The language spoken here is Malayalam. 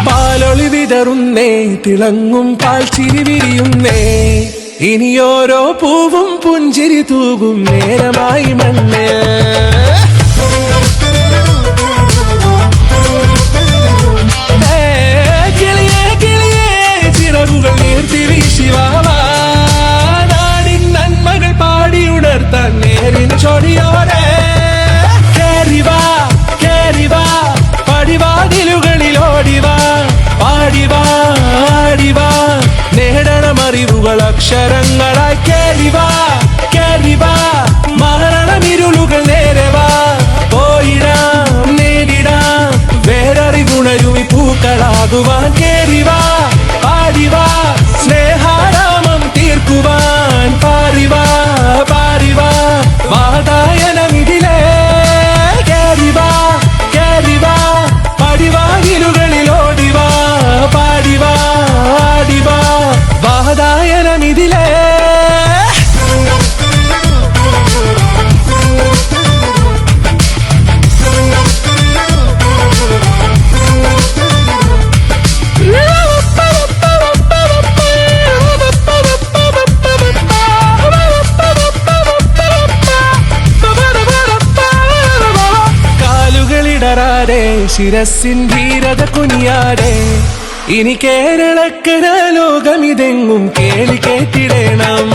പാലൊളി വിതറുന്നേ, തിളങ്ങും പാൽച്ചിരി വിരിയുന്നേ, ഇനിയോരോ പൂവും പുഞ്ചിരി തൂകും നേരമായി മണ്ണ്. കിളിയേ കിളിയേ ചിറകുകൾ നീർത്തി വീശിവാവാ, നാടിൻ നന്മകൾ പാടിയുണർത്താൻ നേരിൻ ചൊടിയോടെ. കേറിവാ കേറിവാ പടിവാതിലുകളിൽ ഓടിവാ, പാടിവാ ആടിവാ നേടണം അറിവുകൾ അക്ഷരങ്ങളായി. കേറിവാ കേറിവാ മരണമിരുളുകൾ നേരവാ, പോയിടാം നേടിടാം വേററിവുണരുമി പൂക്കളാകുവാൻ. കേറിവാ പാടിവാ സ്നേഹാരാമം തീർക്കുവാൻ, പാറിവാ പാറിവാ വാതായനമിതിലേ. കേറിവാ കേറിവാ പടിവാതിലുകളിൽ ഓടിവാ, പാടിവാ ആടിവാ വാതായനമിതിലേ. കാലുകളിടറാതെ ശിരസിൻ ധീരത കുനിയാതെ, ഇനി കേരളക്കര ലോകമിതെങ്ങും കേളി കേട്ടിടണം.